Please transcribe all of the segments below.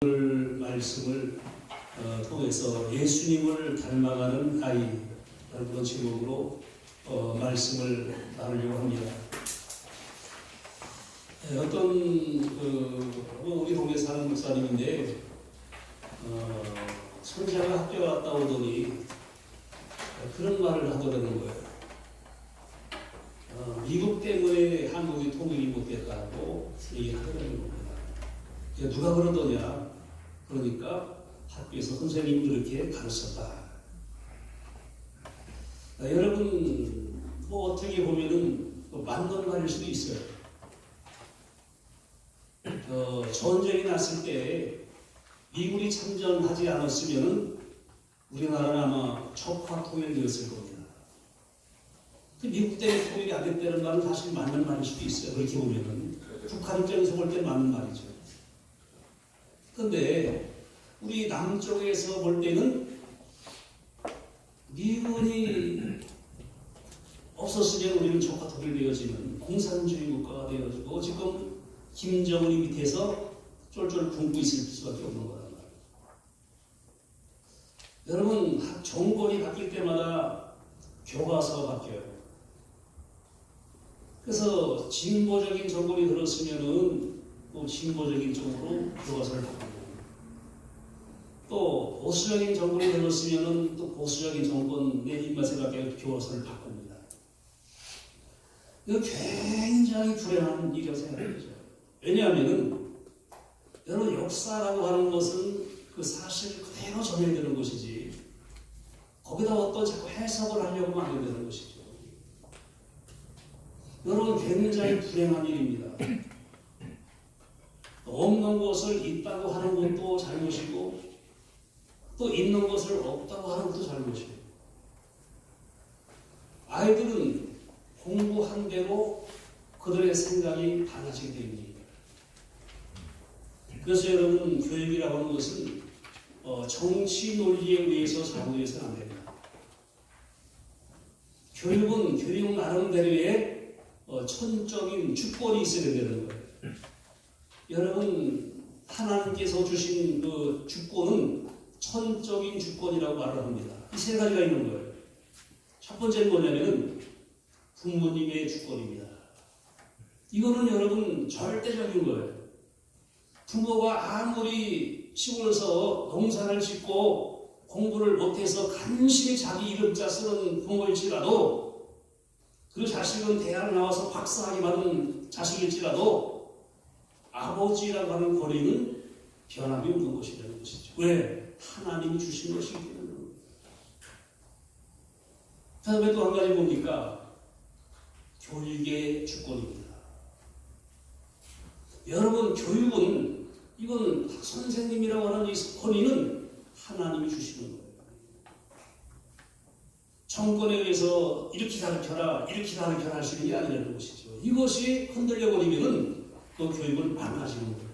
오늘 말씀을 통해서 예수님을 닮아가는 아이라는 그런 제목으로 말씀을 나누려고 합니다. 어떤 우리 동네 사는 목사님인데 손자가 학교 갔다 오더니 그런 말을 하더라는 거예요. 미국 때문에 한국이 통일이 못됐다고 얘기하더라는 겁니다. 누가 그러더냐? 그러니까 학교에서 선생님이 이렇게 가르쳤다. 여러분 뭐 어떻게 보면은 맞는 말일 수도 있어요. 전쟁이 났을 때 미국이 참전하지 않았으면은 우리나라는 아마 척화 통일되었을 겁니다. 미국 때문에 통일이 안 됐다는 말은 사실 맞는 말일 수도 있어요. 그렇게 보면은 북한 입장에서 볼 때 맞는 말이죠. 그런데 우리 남쪽에서 볼 때는 미군이 없었으면 우리는 척화 통일되어지는 공산주의 국가가 되어지고 지금 김정은이 밑에서 쫄쫄 굶고 있을 수밖에 없는 거란 말이에요. 여러분 정권이 바뀔 때마다 교과서가 바뀌어요. 그래서 진보적인 정권이 들었으면은 또 진보적인 쪽으로 교과서를 바꾸고 또 보수적인 정권이 들었으면은 또 보수적인 정권 내 입맛에 맞게 교과서를 바꿉니다. 이거 굉장히 불행한 일이라고 생각하죠. 왜냐하면은 여러분 역사라고 하는 것은 그 사실 그대로 전해되는 것이지 거기다 어떤 자꾸 해석을 하려고 하면 안 되는 것이죠. 여러분 굉장히 불행한 일입니다. 없는 것을 있다고 하는 것도 잘못이고 또 있는 것을 없다고 하는 것도 잘못이에요. 아이들은 공부한 대로 그들의 생각이 달라지게 됩니다. 그래서 여러분 교육이라고 하는 것은 정치 논리에 의해서 잘못해서는 안 됩니다. 교육은 교육 나름대로의 천적인 주권이 있어야 되는 거예요. 여러분 하나님께서 주신 그 주권은 천적인 주권이라고 말을 합니다. 이 세 가지가 있는 거예요. 첫 번째는 뭐냐면은 부모님의 주권입니다. 이거는 여러분 절대적인 거예요. 부모가 아무리 시골에서 농사를 짓고 공부를 못해서 간신히 자기 이름자 쓰는 부모일지라도 그 자식은 대학 나와서 박사학위 받은 자식일지라도 아버지라고 하는 권위는 변함이 없는 것이라는 것이죠. 왜? 하나님이 주신 것이기 때문에. 다음에 또 한 가지 뭡니까? 교육의 주권입니다. 여러분 교육은 이건 선생님이라고 하는 이 권위는 하나님이 주시는 거예요. 정권에 의해서 이렇게 가르쳐라 이렇게 가르쳐라 할 수 있는 게 아니라는 것이죠. 이것이 흔들려 버리면은 그 교육은 망가지는 거예요.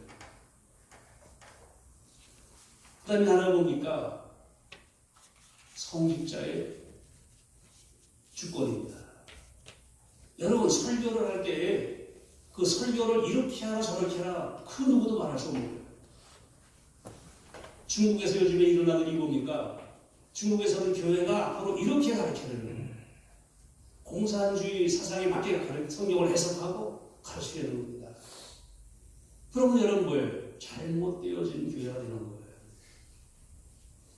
그 다음에 하나 봅니까? 성직자의 주권입니다. 여러분 설교를 할 때 그 설교를 이렇게 하라 저렇게 하라 그 누구도 말할 수 없는 거예요. 중국에서 요즘에 일어나는 일이 뭡니까? 중국에서는 교회가 앞으로 이렇게 가르쳐야 되는 거예요. 공산주의 사상에 맞게 성경을 해석하고 가르쳐야 되는 겁니다. 그러면 여러분 뭐예요? 잘못되어진 교회가 되는 거예요.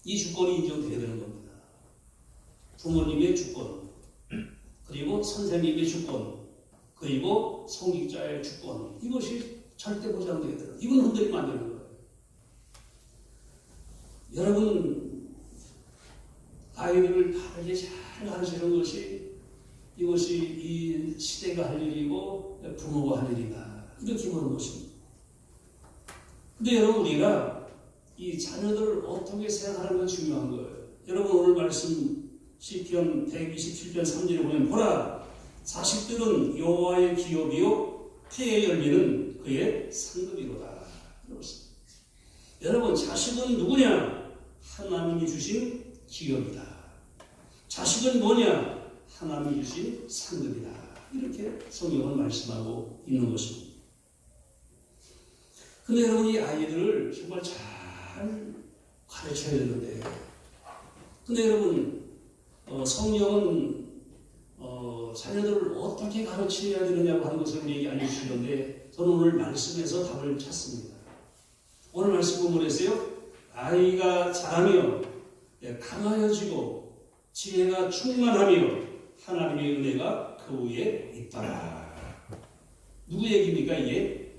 이 주권이 인정돼야 되는 겁니다. 부모님의 주권, 그리고 선생님의 주권, 그리고 성직자의 주권. 이것이 절대 보장되어야 돼요. 이건 흔들리면 안 되는 거예요. 여러분 아이들을 바르게 잘 가르치는 것이 이것이 이 시대가 할 일이고 부모가 할 일이다. 이렇게 보는 것입니다. 근데 여러분 우리가 이 자녀들을 어떻게 생각하는 건 중요한 거예요. 여러분 오늘 말씀 시편 127편 3절에 보면 보라 자식들은 여호와의 기업이요 태의 열매는 그의 상급이로다. 여러분 자식은 누구냐? 하나님이 주신 기업이다. 자식은 뭐냐? 하나님이 주신 상급이다. 이렇게 성경은 말씀하고 있는 것입니다. 근데 여러분 이 아이들을 정말 잘 가르쳐야 되는데. 근데 여러분, 성령은 자녀들을 어떻게 가르쳐야 되느냐고 하는 것을 우리에게 알려주시는데 저는 오늘 말씀에서 답을 찾습니다. 오늘 말씀 본문에서요, 아이가 자라며 강하여지고 지혜가 충만하며 하나님의 은혜가 그 위에 있다. 누구 얘기입니까 이게?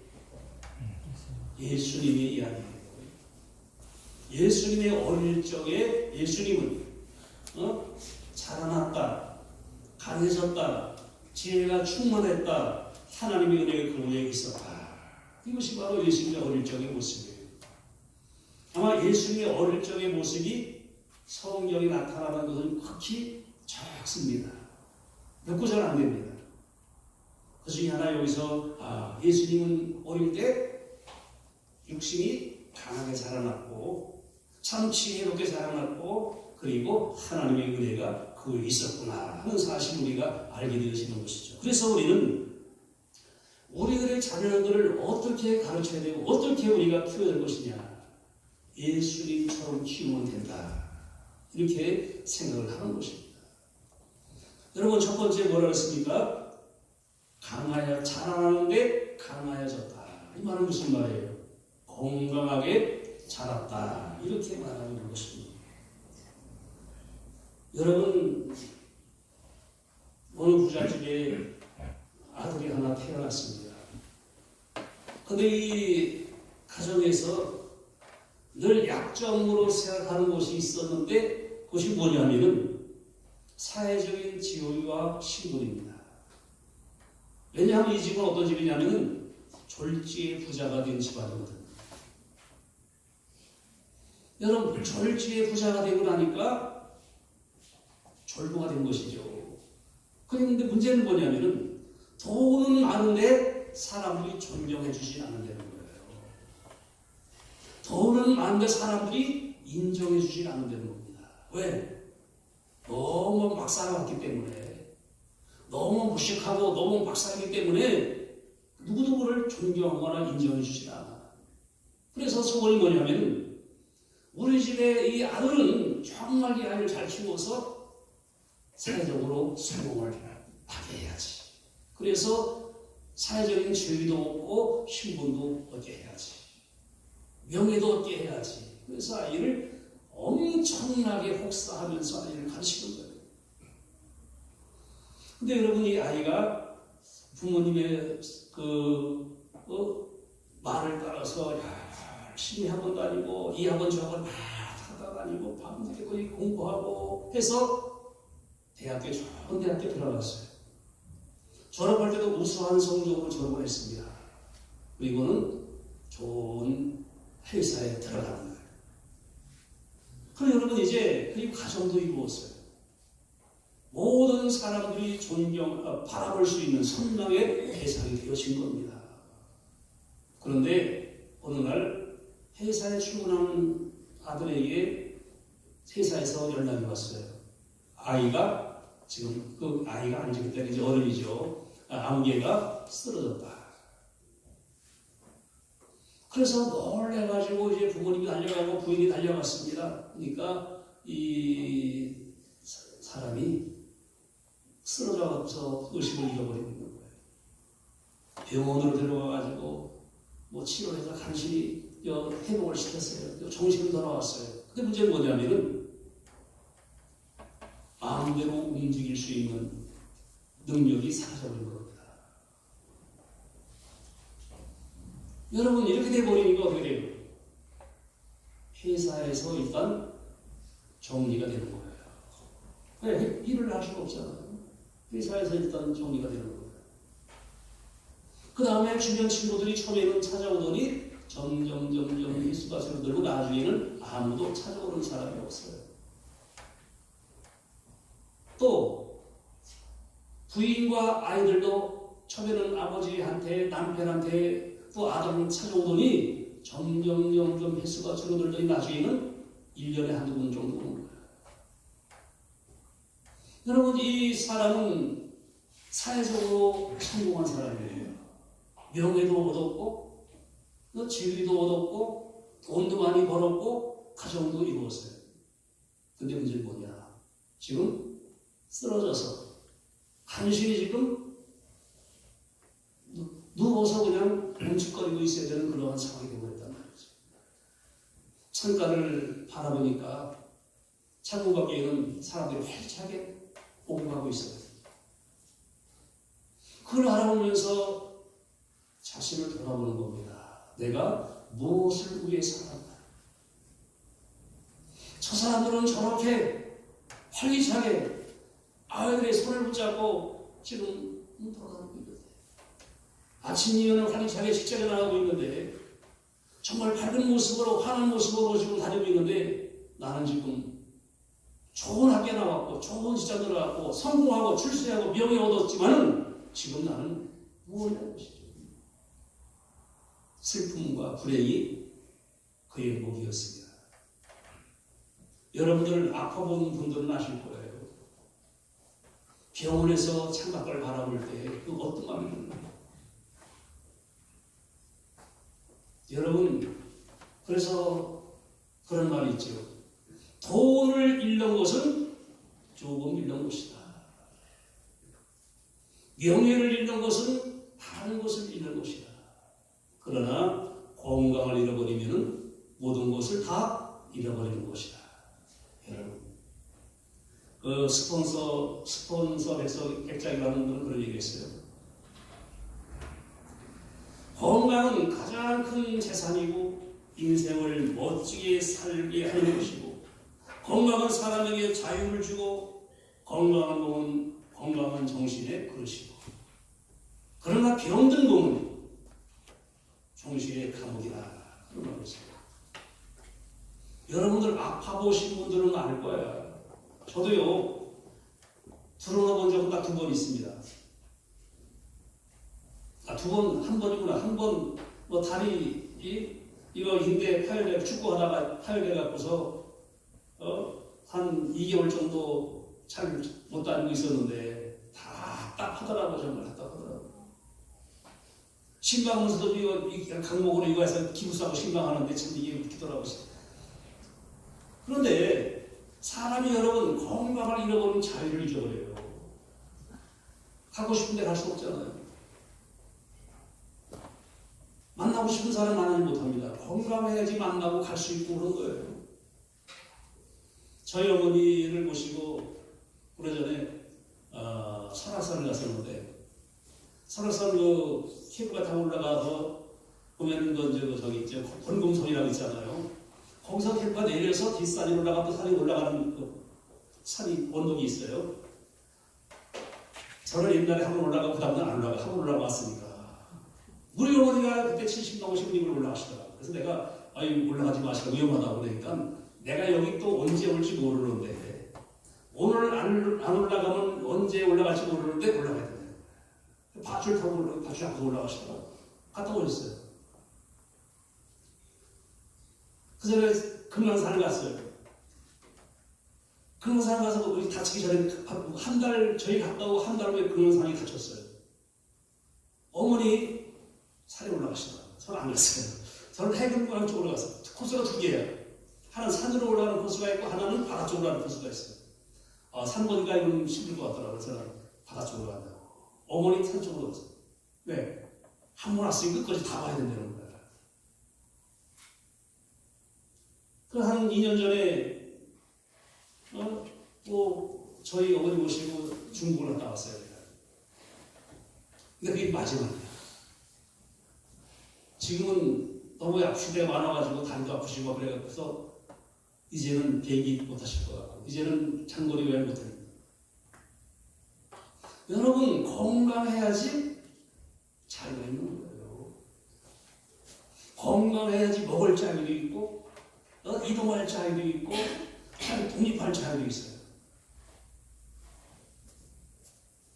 예수님의 이야기예요. 예수님의 어릴 적에 예수님은 자라났다, 강해졌다, 지혜가 충만했다, 하나님의 은혜가 그 위에 있었다. 이것이 바로 예수님의 어릴 적의 모습이에요. 아마 예수님의 어릴 적의 모습이 성경에 나타나는 것은 극히 적습니다. 몇 구절 안 됩니다. 그 중에 하나 여기서 예수님은 어릴 때 육신이 강하게 자라났고 참 지혜롭게 자라났고 그리고 하나님의 은혜가 그 위에 있었구나 하는 사실을 우리가 알게 되어지는 것이죠. 그래서 우리는 우리들의 자녀들을 어떻게 가르쳐야 되고 어떻게 우리가 키워야 될 것이냐, 예수님처럼 키우면 된다, 이렇게 생각을 하는 것입니다. 여러분, 첫 번째 뭐라 그랬습니까? 강하여 자라나는데 강하여졌다. 이 말은 무슨 말이에요? 건강하게 자랐다, 이렇게 말하는 것입니다. 여러분, 어느 부잣집에 아들이 하나 태어났습니다. 근데 이 가정에서 늘 약점으로 생각하는 것이 있었는데 그것이 뭐냐면은 사회적인 지위와 신분입니다. 왜냐하면 이 집은 어떤 집이냐면은 졸지의 부자가 된 집안이거든요. 여러분, 졸지의 부자가 되고 나니까 졸부가 된 것이죠. 그런데 문제는 뭐냐면은 돈은 많은데 사람들이 존경해 주지 않는다는 거예요. 돈은 많은데 사람들이 인정해 주지 않는다는 겁니다. 왜? 너무 막 살아왔기 때문에, 너무 무식하고 너무 막 살기 때문에 누구도 그를 존경하거나 인정해 주지 않아. 그래서 소원이 뭐냐면 우리 집에 이 아들은 정말 이 아이를 잘 키워서 사회적으로 성공을 하게 해야지. 그래서 사회적인 지위도 얻고 신분도 얻게 해야지. 명예도 얻게 해야지. 그래서 아이를 엄청나게 혹사하면서 아이를 가르치는 거예요. 근데 여러분, 이 아이가 부모님의 말을 따라서 열심히 학원 다니고 이 학원 저 학원 막 찾아다니고 밤새 거의 공부하고 해서 대학교, 좋은 대학교 들어갔어요. 졸업할 때도 우수한 성적으로 졸업을 했습니다. 그리고는 좋은 회사에 들어가는 거예요. 그럼 여러분, 이제 그리고 가정도 이루었어요. 모든 사람들이 바라볼 수 있는 선망의 대상이 되어진 겁니다. 그런데 어느 날 회사에 출근하는 아들에게 회사에서 연락이 왔어요. 아이가 지금 그 아이가 아니죠, 그때 이제 어른이죠. 아무개가 쓰러졌다. 그래서 놀래가지고 이제 부모님이 달려가고 부인이 달려갔습니다. 그러니까 이 사람이 쓰러져서 의식을 잃어버리고 있는 거예요. 병원으로 데려가가지고 뭐 치료해서 간신히 회복을 시켰어요. 정신은 돌아왔어요. 근데 문제는 뭐냐면은 마음대로 움직일 수 있는 능력이 사라져버린 겁니다. 여러분, 이렇게 돼버리니까 어떻게 돼요? 회사에서 일단 정리가 되는 거예요. 왜? 일을 할 수가 없잖아요. 회사에서 일단 정리가 되는 거예요. 그 다음에 주변 친구들이 처음에는 찾아오더니 점점 횟수가 줄어들고 나중에는 아무도 찾아오는 사람이 없어요. 또 부인과 아이들도 처음에는 아버지한테, 남편한테, 또 아들은 찾아오더니 점점 횟수가 줄어들더니 나중에는 1년에 한두 번 정도 오는 거예요. 여러분, 이 사람은 사회적으로 성공한 사람이에요. 명예도 얻었고, 지위도 얻었고, 돈도 많이 벌었고, 가정도 이루었어요. 근데 문제는 뭐냐? 지금 쓰러져서 간신히 지금 누워서 그냥 뭉칫거리고 있어야 되는 그러한 상황이 되어버렸단 말이죠. 창가를 바라보니까 창문 밖에는 사람들이 활차게 오고 가고 있어요. 그걸 알아보면서 자신을 돌아보는 겁니다. 내가 무엇을 위해 살았나? 저 사람들은 저렇게 활기차게 아이들의 손을 붙잡고 지금 돌아가고 있는데, 아침 이후는 활기차게 직장에 나가고 있는데, 정말 밝은 모습으로 환한 모습으로 지금 다니고 있는데, 나는 지금 좋은 학교에 나왔고 좋은 직장 들어갔고 성공하고 출세하고 명예 얻었지만은 지금 나는 무엇이라는 것이죠. 슬픔과 불행이 그의 목이었습니다. 여러분들 아파본 분들은 아실 거예요. 병원에서 창밖을 바라볼 때 그 어떤 마음이 드나요? 여러분, 그래서 그런 말이 있죠. 돈을 잃는 것은 조금 잃는 것이다. 명예를 잃는 것은 다른 것을 잃는 것이다. 그러나 건강을 잃어버리면 모든 것을 다 잃어버리는 것이다. 여러분, 그 스폰서 백작이라는 분은 그런 얘기했어요. 건강은 가장 큰 재산이고 인생을 멋지게 살게 하는 것이고, 건강은 사람에게 자유를 주고 건강한 몸은 건강한 정신의 그릇이고, 그러나 병든 몸은 정신의 감옥이다. 그런 말이었어요. 여러분들 아파 보신 분들은 알 거예요. 저도요, 드러나 본 적은 딱 2번 있습니다. 한 번이구나. 한 번, 다리, 이거 인대 파열돼, 축구하다가 파열돼 갖고서, 한 2개월 정도 잘 못 다니고 있었는데, 답답하더라고, 정말 답답하더라고. 신방하면서도 이거 강목으로 이거 해서 기부 싸고 신방하는데 참 이게 웃기더라고요. 그런데 사람이 여러분 건강을 잃어버리면 자유를 잊어버려요. 가고 싶은데 갈 수 없잖아요. 만나고 싶은 사람 만나지 못합니다. 건강해야지 만나고 갈 수 있고 그런 거예요. 저희 어머니를 모시고 오래전에 설악산을 갔었는데, 설악산 그 케이블카 타고 올라가서 보면은 저기 있죠, 권금성이라고 있잖아요. 거기서 케이블카 내려서 뒷산이 올라가고 산이 올라가는 그 산이 언덕이 있어요. 저는 옛날에 한 번 올라가고 그 다음날 안 올라가, 한 번 올라갔으니까. 우리 어머니가 그때 70 넘으신 분이 올라가시더라고요. 그래서 내가 올라가지 마시고 위험하다고 그러니까, 내가 여기 또 언제 올지 모르는데, 오늘 안 올라가면 언제 올라갈지 모르는데 올라가야 된다. 밧줄 타고 밧줄 앞으로 올라가시더라고요. 갔다 오셨어요. 그 전에 금강산을 갔어요. 금강산 가서 우리 다치기 전에 한 달, 저희 갔다 오고 한 달 후에 금강산이 다쳤어요. 어머니 산에 올라가시더라고요. 저는 안 갔어요. 저는 해금강 쪽으로 갔어요. 코스가 2개예요. 하나는 산으로 올라가는 코스가 있고 하나는 바다 쪽으로 가는 코스가 있어요. 산 거리가 이건 힘들 것 같더라고요. 저는 바다 쪽으로 간다고. 어머니 산 쪽으로 갔어요. 왜? 한 번 왔으니 끝까지 다 봐야 된다는 거예요. 한 2년 전에 저희 어머니 모시고 중국을 갔다 왔어요. 근데 그게 마지막이야. 지금은 너무 시대가 많아가지고 다리도 아프시고 그래서 이제는 비행기 못 하실 것 같고, 이제는 장거리 여행 못 합니다. 여러분, 건강해야지 자유가 있는 거예요. 건강해야지 먹을 자유도 있고, 이동할 자유도 있고, 독립할 자유도 있어요.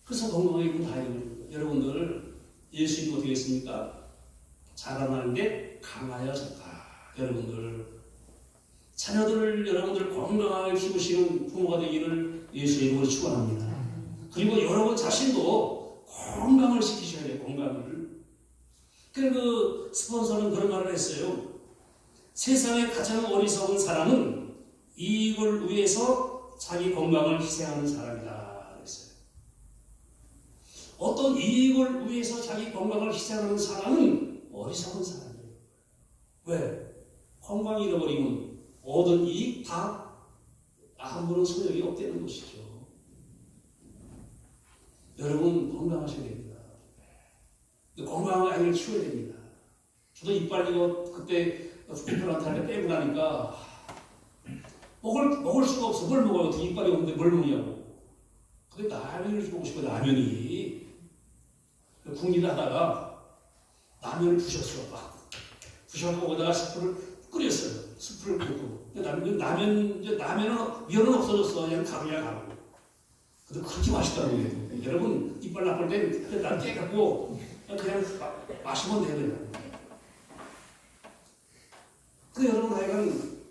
그래서 건강하게 입은 다행입니다. 여러분들, 예수님 어떻게 했습니까? 자라나는 게 강하여졌다. 여러분들, 자녀들을 여러분들 건강하게 키우시는 부모가 되기를 예수의 이름으로 축원합니다. 그리고 여러분 자신도 건강을 지키셔야 돼요. 건강을. 그리고 그 스폰서는 그런 말을 했어요. 세상의 가장 어리석은 사람은 이익을 위해서 자기 건강을 희생하는 사람이다 그랬어요. 어떤 이익을 위해서 자기 건강을 희생하는 사람은 어리석은 사람이에요. 왜? 건강 잃어버리면 얻은 이익 다 아무런 소용이 없다는 것이죠. 여러분 건강하셔야 됩니다. 건강한 아이를 키워야 됩니다. 저도 이빨 이거 그때 임플란트를 빼고 나니까 먹을 수가 없어. 뭘 먹어요? 어떻게 이빨이 없는데 뭘 먹냐고. 근데 라면을 먹고 싶어요. 라면이. 국리를 하다가 라면을 부셨어. 부셔서 거기다가 스프를 끓였어요. 스프를 붓고. 라면은 면은 없어졌어. 그냥 가루야 가루. 근데 그렇게 맛있다고요. 여러분 이빨 나쁠 때 난 깨갖고 그냥 마시면 돼요. 그 여러분 하여간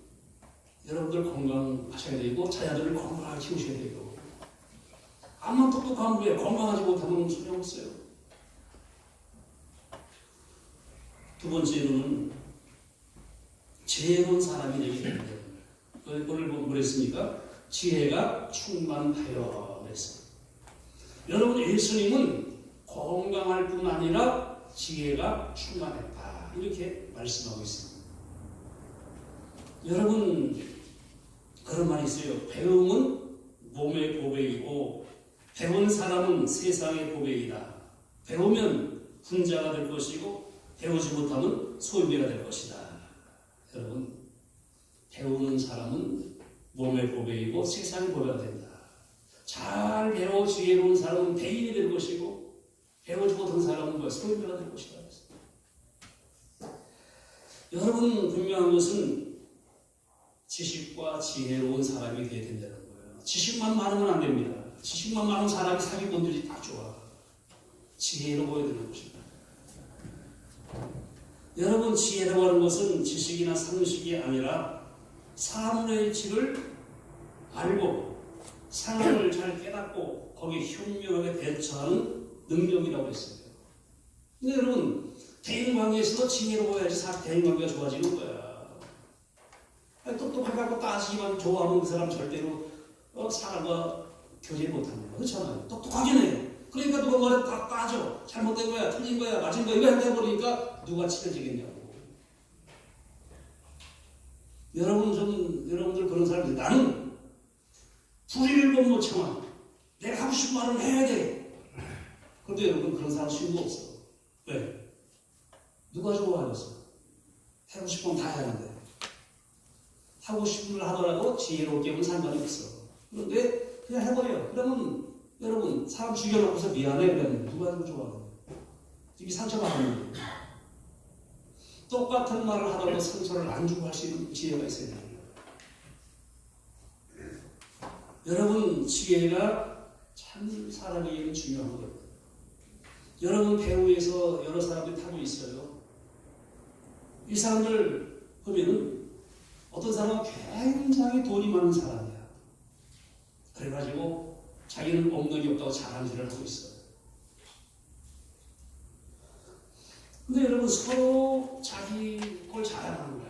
여러분들 건강하셔야 되고 자녀들을 건강하게 키우셔야 되고 암만 똑똑하면 왜 건강하지 못하면 소용없어요. 두 번째로는 지혜로운 사람이 되게 됩니다. 오늘 뭐 했습니까? 지혜가 충만하여 그랬어요. 여러분 예수님은 건강할 뿐 아니라 지혜가 충만했다 이렇게 말씀하고 있습니다. 여러분 그런 말이 있어요. 배움은 몸의 보배이고 배운 사람은 세상의 보배이다. 배우면 분자가 될 것이고 배우지 못하면 소유배가 될 것이다. 여러분 배우는 사람은 몸의 보배이고 세상의 보배가 된다. 잘 배워 지혜로운 사람은 대인이 될 것이고 배우지 못한 사람은 소유배가 될 것이다. 여러분 분명한 것은 지식과 지혜로운 사람이 되어야 된다는 거예요. 지식만 많으면 안 됩니다. 지식만 많은 사람이 사기꾼들이 다 좋아. 지혜로워야 되는 것입니다. 여러분 지혜라고 하는 것은 지식이나 상식이 아니라 사물의 이치를 알고 상황을 잘 깨닫고 거기에 현명하게 대처하는 능력이라고 했어요. 근데 여러분 대인관계에서도 지혜로워야지 대인관계가 좋아지는 거야. 똑똑하고 따지기만 좋아하는 그 사람 절대로 사람과 교제 못합니다. 그렇잖아요. 똑똑하긴 해요. 그러니까 누가 말에 다 빠져. 잘못된 거야, 틀린 거야, 맞은 거야 이거 해버리니까 누가 친해지겠냐고. 여러분들 그런 사람들 나는 불의를 못 참아. 내가 하고 싶은 말을 해야 돼. 그런데 여러분 그런 사람 수도 없어. 왜? 누가 좋아하겠어? 하고 싶으면 다 해야 하는데. 하고 싶은 걸 하더라도 지혜롭게 하면 상관이 없어. 그런데 그냥 해버려. 그러면 여러분 사람 죽여놓고서 미안해. 그러면 누가 더 좋아하는 거야? 이게 상처가 받는 거예요. 똑같은 말을 하더라도 상처를 안 주고 할 수 있는 지혜가 있어야 됩니다. 여러분 지혜가 참 사람에게는 중요한 거예요. 여러분 배후에서 여러 사람들이 타고 있어요. 이 사람들 보면은 어떤 사람은 굉장히 돈이 많은 사람이야. 그래가지고 자기는 없는 게 없다고 자랑질을 하고 있어요. 근데 여러분 서로 자기 걸 자랑하는 거야.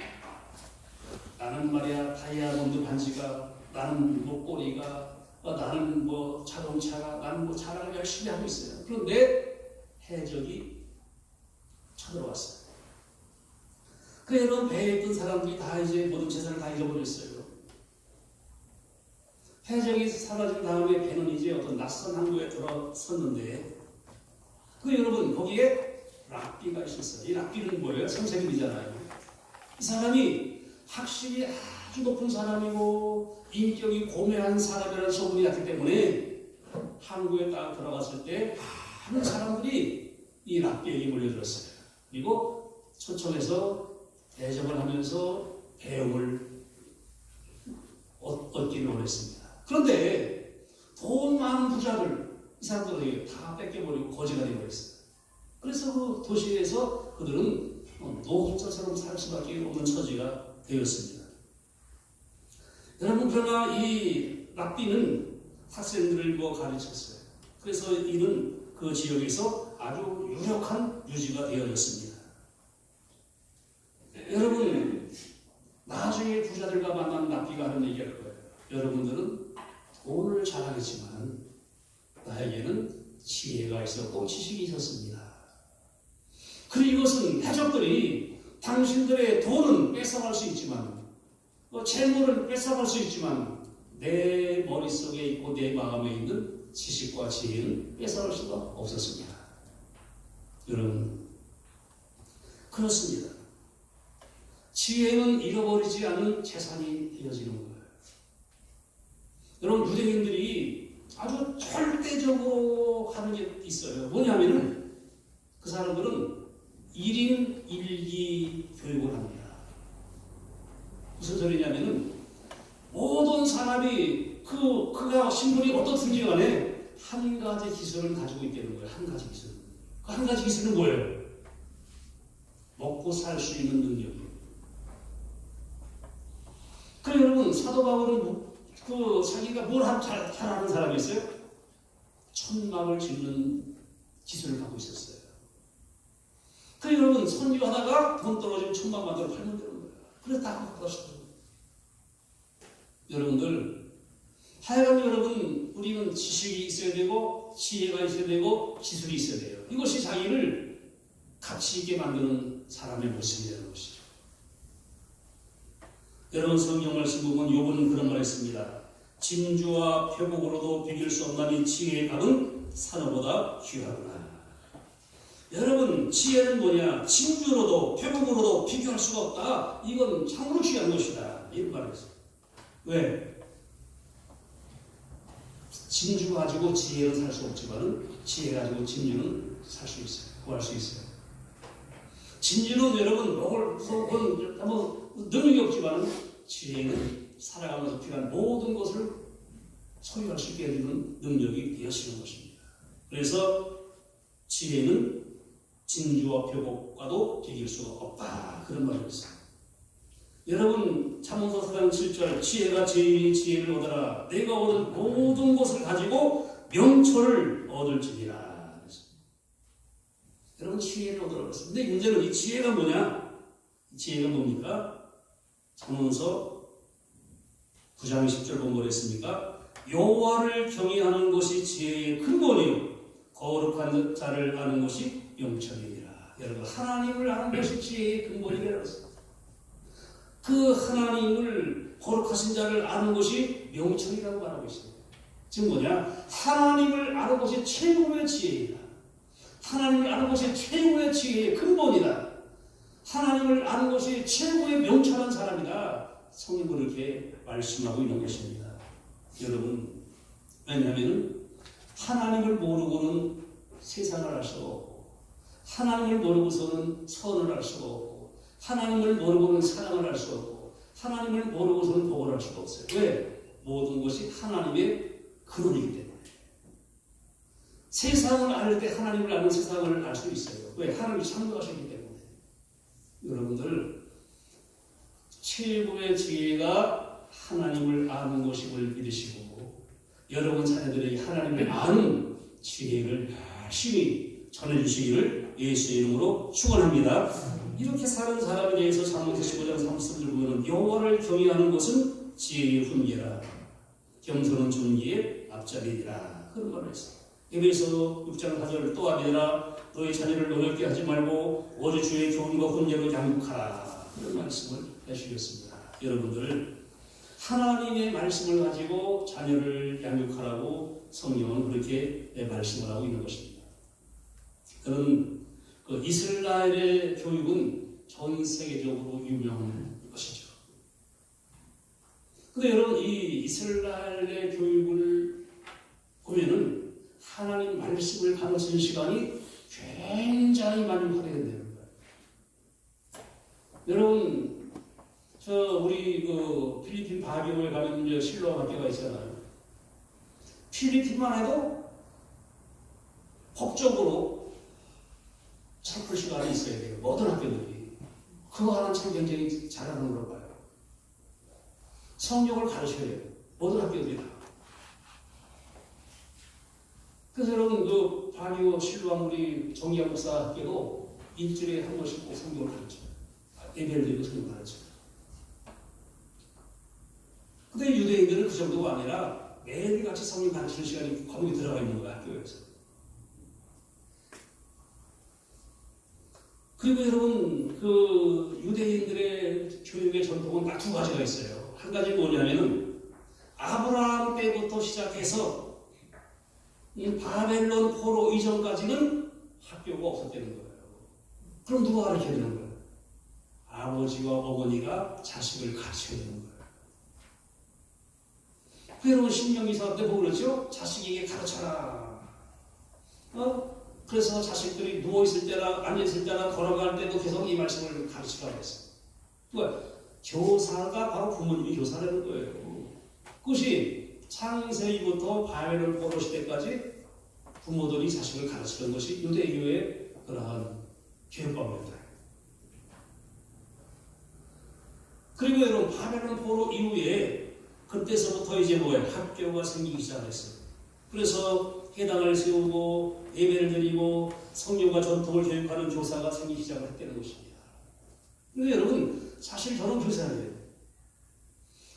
나는 말이야 다이아몬드 반지가, 나는 목걸이가, 나는 뭐 자동차가, 나는 뭐 자랑을 열심히 하고 있어요. 그런데 해적이 쳐들어왔어요. 그 여러분 배에 있던 사람들이 다 이제 모든 재산을 다 잃어버렸어요. 해적이 사라진 다음에 배는 이제 어떤 낯선 항구에 들어섰는데 그 여러분 거기에 랍비가 있었어요. 이 랍비는 뭐예요? 선생님이잖아요. 이 사람이 학식이 아주 높은 사람이고 인격이 고매한 사람이라는 소문이 났기 때문에 항구에 딱 들어갔을 때 많은 사람들이 이 랍비에게 몰려들었어요. 그리고 초청해서 대접을 하면서 배움을 얻기를 원했습니다. 그런데 돈 많은 부자들 이 사람들에게 다 뺏겨버리고 거지가 되어버렸어요. 그래서 그 도시에서 그들은 노숙자처럼 살 수밖에 없는 처지가 되었습니다. 여러분 그러나 이 랍비는 학생들을 가르쳤어요. 그래서 이는 그 지역에서 아주 유력한 유지가 되어졌습니다. 여러분 나중에 부자들과 만나면 납비가 하는 얘기할 거예요. 여러분들은 돈을 잘하겠지만 나에게는 지혜가 있었고 지식이 있었습니다. 그리고 이것은 해적들이 당신들의 돈은 뺏어갈 수 있지만 재물은 뺏어갈 수 있지만 내 머릿속에 있고 내 마음에 있는 지식과 지혜는 뺏어갈 수가 없었습니다. 여러분 그렇습니다. 지혜는 잃어버리지 않는 재산이 되어지는 거예요. 여러분 유대인들이 아주 절대적으로 하는 게 있어요. 뭐냐면은 그 사람들은 1인 1기 교육을 합니다. 무슨 소리냐면은 모든 사람이 그가 신분이 어떻든지 간에 한 가지 기술을 가지고 있다는 거예요. 한 가지 기술. 그 한 가지 기술은 뭐예요? 먹고 살 수 있는 능력이에요. 그럼 여러분 사도 바울은 자기가 뭘 잘하는 사람이었어요? 천막을 짓는 기술을 갖고 있었어요. 그 여러분 선교하다가 돈 떨어지면 천막 만들어 팔면 되는 거예요. 그래서 다 갖고 왔어요. 여러분들 하여간 여러분 우리는 지식이 있어야 되고 지혜가 있어야 되고 기술이 있어야 돼요. 이것이 자기를 가치 있게 만드는 사람의 모습이라는 것이죠. 여러분 성경 말씀 보면 욥은 그런 말을 했습니다. 진주와 표곡으로도 비길 수 없나니 지혜의 값은 산호보다 귀하구나. 여러분 지혜는 뭐냐? 진주로도 표곡으로도 비교할 수가 없다. 이건 참으로 귀한 것이다. 이런 말을 했어요. 왜? 진주 가지고 지혜는 살 수 없지만 지혜 가지고 진주는 살 수 있어요. 구할 수 있어요. 진주는 여러분 먹을 뭐 능력이 없지만 지혜는 살아가면서 필요한 모든 것을 소유할 수 있게 해주는 능력이 되어지는 것입니다. 그래서 지혜는 진주와 표곡과도 비길 수가 없다. 그런 말을 했어요. 여러분 잠언서 4장 7절 지혜가 제일이 지혜를 얻어라. 내가 얻은 모든 것을 가지고 명철을 얻을지니라. 여러분 지혜를 얻으라고 했습니다. 근데 문제는 이 지혜가 뭐냐? 이 지혜가 뭡니까? 잠언서 9장 10절 보면 뭐랬습니까? 여호와를 경외하는 것이 지혜의 근본이요 거룩한 자를 아는 것이 명철이니라. 여러분 하나님을 아는 것이 지혜의 근본이라고 했습니다. 그 하나님을 거룩하신 자를 아는 것이 명철이라고 말하고 있습니다. 지금 뭐냐? 하나님을 아는 것이 최고의 지혜이다. 하나님을 아는 것이 최고의 지혜의 근본이다. 하나님을 아는 것이 최고의 명철한 사람이다. 성경은 이렇게 말씀하고 있는 것입니다. 여러분, 왜냐하면 하나님을 모르고는 세상을 알 수가 없고 하나님을 모르고서는 선을 알 수가 없고 하나님을 모르고는 사랑을 알 수가 없고 하나님을 모르고서는 복을 할 수가 없어요. 왜? 모든 것이 하나님의 근원이기 때문에. 세상을 알 때 하나님을 아는 세상을 알 수 있어요. 왜? 하나님이 창조하셨기 때문에. 여러분들 최고의 지혜가 하나님을 아는 것임을 믿으시고 여러분 자녀들에게 하나님을 아는 지혜를 열심히 전해주시기를 예수의 이름으로 축원합니다. 이렇게 사는 사람에 대해서 잠언 15장 30절 보면 여호와를 경외하는 것은 지혜의 훈계라 겸손은 존귀의 앞자리니라. 그런 말을 했어요. 에베소 6장 4절 또 하니라 너희 자녀를 노엽게 하지 말고 오직 주의 교훈과 훈계로 양육하라. 그런 말씀을 해주셨습니다. 여러분들 하나님의 말씀을 가지고 자녀를 양육하라고 성경은 그렇게 말씀을 하고 있는 것입니다. 그런 이스라엘의 교육은 전 세계적으로 유명한 것이죠. 근데 여러분 이 이스라엘의 교육을 보면은 하나님 말씀을 가르치는 시간이 굉장히 많이 확대된다는 거예요. 여러분 우리 필리핀 바교에 가면 이제 실로아 학교가 있잖아요. 필리핀만 해도 법적으로 철풀 시간이 있어야 돼요. 모든 학교들이. 그거 하나는 참 굉장히 잘하는 걸로 봐요. 성경을 가르쳐야 돼요. 모든 학교들이 다. 그래서 여러분 바교 실로아 우리 정기학 목사 학교도 일주일에 한 번씩 꼭 성경을 가르쳐요. 예배를 드리고 성경을 가르쳐요. 근데 유대인들은 그 정도가 아니라 매일같이 성경 가르치는 시간이 거기 들어가 있는 거야, 학교에서. 그리고 여러분, 그 유대인들의 교육의 전통은 딱 두 가지가 있어요. 한 가지는 뭐냐면은 아브라함 때부터 시작해서 이 바벨론 포로 이전까지는 학교가 없었다는 거예요. 그럼 누가 가르쳐야 되는 거예요? 아버지와 어머니가 자식을 가르쳐야 되는 거예요. 여러분 신명기사 때 보고 그러죠? 자식에게 가르쳐라. 그래서 자식들이 누워있을 때나 앉아있을 때나 걸어갈 때도 계속 이 말씀을 가르치라고 했어요. 왜? 교사가 바로 부모님이 교사라는 거예요. 그것이 창세기부터 바벨론 포로 시대까지 부모들이 자식을 가르치는 것이 유대교의 그러한 교육방법입니다. 그리고 여러분 바벨론 포로 이후에 그때서부터 이제 뭐예요? 학교가 생기기 시작했어요. 그래서 회당을 세우고 예배를 드리고 성경과 전통을 교육하는 교사가 생기기 시작을 했다는 것입니다. 근데 여러분 사실 저는 교사예요.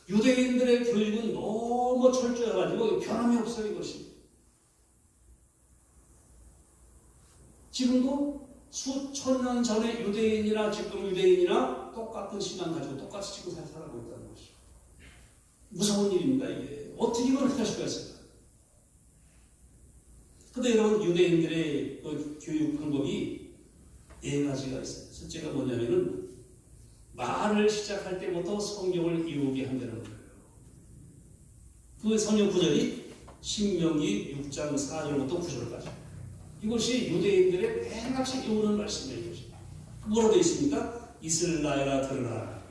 유대인들의 교육은 너무 철저해가지고 변함이 없어요. 이것이. 지금도 수천 년 전에 유대인이나 지금 유대인이나 똑같은 신앙 가지고 똑같이 지금 살아가고 있다는 것이죠. 무서운 일입니다. 이게. 어떻게 이걸 할 수가 있을까? 근데 여러분 유대인들의 그 교육 방법이 네 가지가 있어요. 첫째가 뭐냐면은 말을 시작할 때부터 성경을 이루게 한다는 거예요. 그 성경 구절이 신명기 6장 4절부터 9절까지. 이것이 유대인들의 매일같이 이루는 말씀이에요. 뭐라고 되어 있습니까? 이스라엘아 들으라.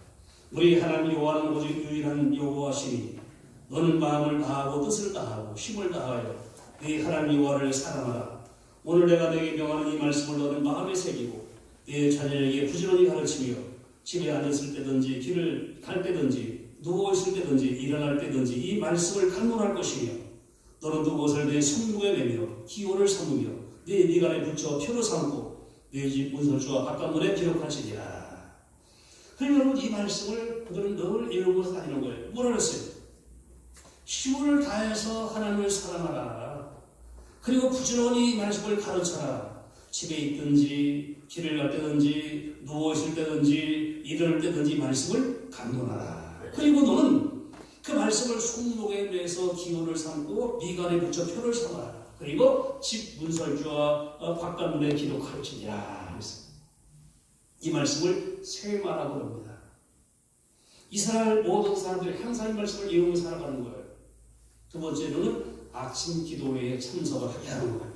우리 하나님 여호와는 오직 유일한 여호와시니 너는 마음을 다하고 뜻을 다하고 힘을 다하여 네 하나님 여호와를 사랑하라. 오늘 내가 내게 명하는 이 말씀을 너는 마음에 새기고 네 자녀에게 부지런히 가르치며 집에 앉았을 때든지 길을 갈 때든지 누워있을 때든지 일어날 때든지 이 말씀을 강론할 것이며 너는 그것을 내 손목에 매며 기호를 삼으며 네 미간에 붙여 표로 삼고 네 집 문설주와 바깥문에 기록할지니라. 그럼 여러분 이 말씀을 그들은 늘 이루고 다니는 거예요. 뭐라 그랬어요? 힘을 다해서 하나님을 사랑하라. 그리고 부지런히 말씀을 가르쳐라. 집에 있든지 길을 갈 때든지 누워있을 때든지 일어날 때든지 말씀을 강론하라. 그리고 너는 그 말씀을 손목에 매서 기호를 삼고 미간에 붙여 표를 삼아라. 그리고 집 문설주와 바깥문에 기록할지니라. 이 말씀을 세마라고 합니다. 이스라엘 모든 사람들이 항상 이 말씀을 이루고 살아가는 거예요. 두 번째로는 아침 기도회에 참석을 하게 하는 거예요.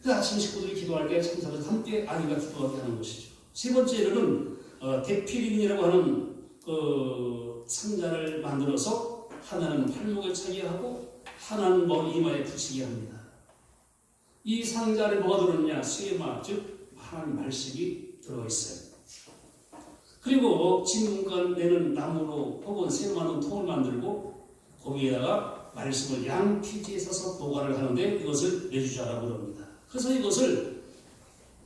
그 아침 식구들이 기도할 때 참석을 함께 아이가 기도하게 하는 것이죠. 세 번째로는 대피린이라고 하는 그 상자를 만들어서 하나는 팔목에 차게 하고 하나는 머리 이마에 붙이게 합니다. 이 상자에 뭐가 들어있냐? 쇠마, 즉 하나님 말씀이 들어있어요. 그리고 진문간 내는 나무로 혹은 쇠마는 통을 만들고 거기에다가 말씀을 양피지에 써서 보관을 하는데 이것을 내주자라고 합니다. 그래서 이것을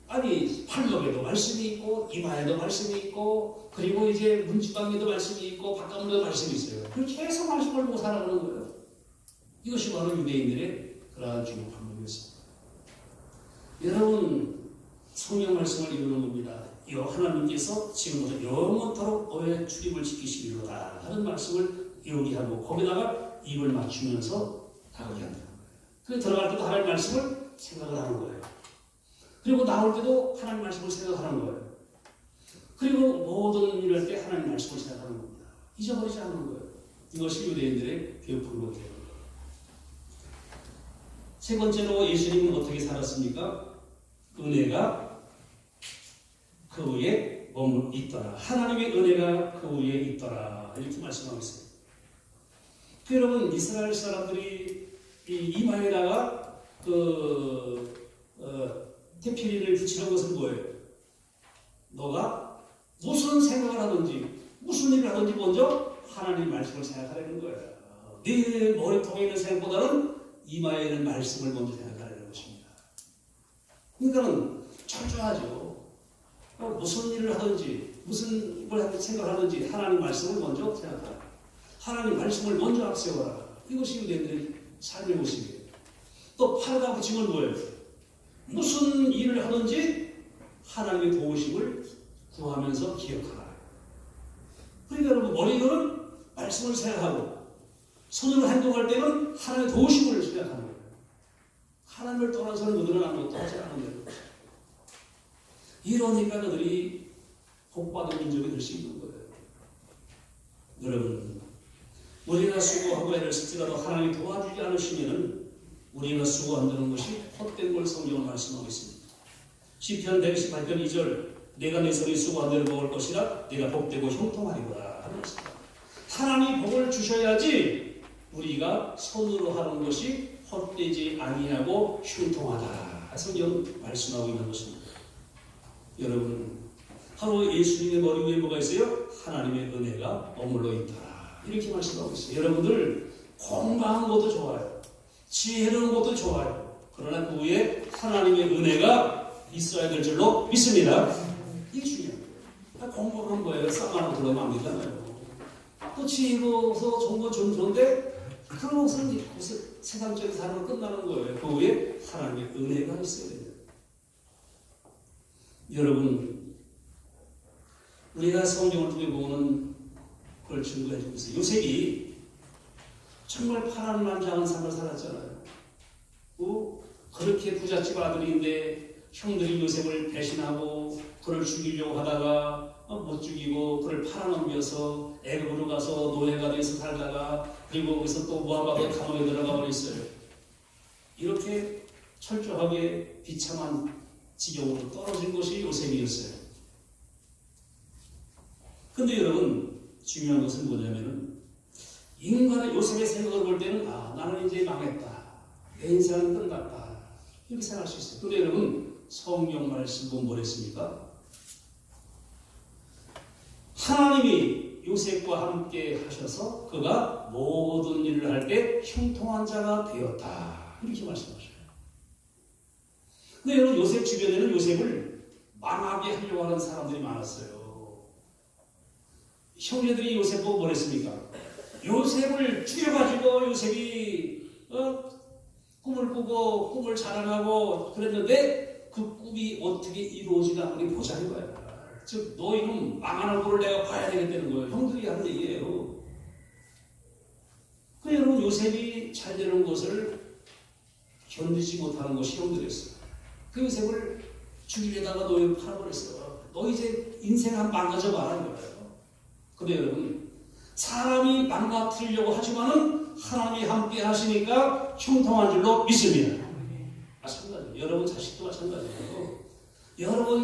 아니 팔목에도 말씀이 있고 이마에도 말씀이 있고 그리고 이제 문지방에도 말씀이 있고 바깥문에도 말씀이 있어요. 그렇게 계속 말씀을 보고 살아가는 거예요. 이것이 바로 유대인들의 그러한 교육 방법이었습니다. 여러분 성경 말씀을 이루는 겁니다. 이 하나님께서 지금부터 영원토록 너의 출입을 지키시리로다 하는 말씀을 이루게 하고 거기다가 입을 맞추면서 다루게 한다는 거예요. 그래서 들어갈 때도 하나님 말씀을 생각을 하는 거예요. 그리고 나올 때도 하나님 말씀을 생각하는 거예요. 그리고 모든 일을 할 때 하나님 말씀을 생각하는 겁니다. 잊어버리지 않는 거예요. 이것이 유대인들의 교육 방법이에요. 세 번째로 예수님은 어떻게 살았습니까? 은혜가 그 위에 머물 있더라. 하나님의 은혜가 그 위에 있더라. 이렇게 말씀하고 있어요. 여러분 이스라엘 사람들이 이마에다가 테피린을 붙이는 것은 뭐예요? 너가 무슨 생각을 하든지 무슨 일을 하든지 먼저 하나님 말씀을 생각하라는 거예요. 네 머리통에 있는 생각보다는 이마에 있는 말씀을 먼저 생각하라는 것입니다. 그러니까는 철저하죠. 무슨 일을 하든지 무슨 걸 생각하든지 하나님 말씀을 먼저 생각하라. 하나님 말씀을 먼저 앞세워라. 이것이 유대인들의 삶의 모습이에요. 또 팔과 붙임은 뭐예요? 무슨 일을 하든지 하나님의 도우심을 구하면서 기억하라. 그러니까 여러분 머리로는 말씀을 생각하고 손으로 행동할 때는 하나님의 도우심을 생각하는 거예요. 하나님을 떠나서는 그들은 아무것도 하지 않는 거예요. 이러니까 그들이 복받은 민족이 될 수 있는 거예요. 여러분, 우리가 수고하고 애를 쓸지라도 하나님이 도와주지 않으시면은 우리가 수고한다는 것이 헛된 걸 성경은 말씀하고 있습니다. 시편 128편 2절 내가 내 손이 수고한 대로 먹을 것이라 내가 복되고 형통하리라 하는 것입니다. 하나님이 복을 주셔야지 우리가 손으로 하는 것이 헛되지 아니하고 형통하다. 성경 말씀하고 있는 것입니다. 여러분, 바로 예수님의 머리 위에 뭐가 있어요? 하나님의 은혜가 머물러 있다. 이렇게 말씀하고 있어요. 여러분들 건강한 것도 좋아요. 지혜로운 것도 좋아요. 그러나 그 위에 하나님의 은혜가 있어야 될 줄로 믿습니다. 이게 중요해요. 건강한 거예요. 쌍화로 들어가면 안 되잖아요. 또 지혜로워서 좋은 건 좀 좋은데 그런 것은 세상적인 삶으로 끝나는 거예요. 그 위에 하나님의 은혜가 있어야 돼요. 여러분, 우리가 성경을 통해 보는 걸 증거해 주고 있어요. 요셉이 정말 파란만장한 삶을 살았잖아요. 그렇게 부잣집 아들인데 형들이 요셉을 배신하고 그를 죽이려고 하다가 못 죽이고 그를 팔아넘겨서 애굽으로 가서 노예가 돼서 살다가 그리고 거기서 또 모압의 감옥에 들어가 버렸어요. 이렇게 철저하게 비참한 지경으로 떨어진 것이 요셉이었어요. 근데 여러분, 중요한 것은 뭐냐면은 인간의 요셉의 생각을 볼 때는 나는 이제 망했다. 내 인생은 끝났다. 이렇게 생각할 수 있어요. 근데 여러분, 성경 말씀 보면 뭐랬습니까? 하나님이 요셉과 함께 하셔서 그가 모든 일을 할 때 형통한 자가 되었다. 이렇게 말씀하셔요. 근데 여러분, 요셉 주변에는 요셉을 망하게 하려고 하는 사람들이 많았어요. 형제들이 요셉 보고 뭐랬습니까? 요셉을 죽여가지고 요셉이 꿈을 꾸고 꿈을 자랑하고 그랬는데 그 꿈이 어떻게 이루어지나 우리 보자 이거야. 즉 너희는 망하는 꼴을 내가 봐야 되겠다는 거예요. 형들이 하는 얘기예요. 그 여러분, 요셉이 잘 되는 것을 견디지 못하는 것이 형들이었어요. 그 요셉을 죽이려다가 너희를 팔아버렸어요. 너 이제 인생 한 망가져 말하는 거예요. 근데 여러분, 사람이 망가뜨리려고 하지만은 하나님이 함께 하시니까 형통한 줄로 믿습니다. 마찬가지예요. 여러분 자식도 마찬가지예요. 여러분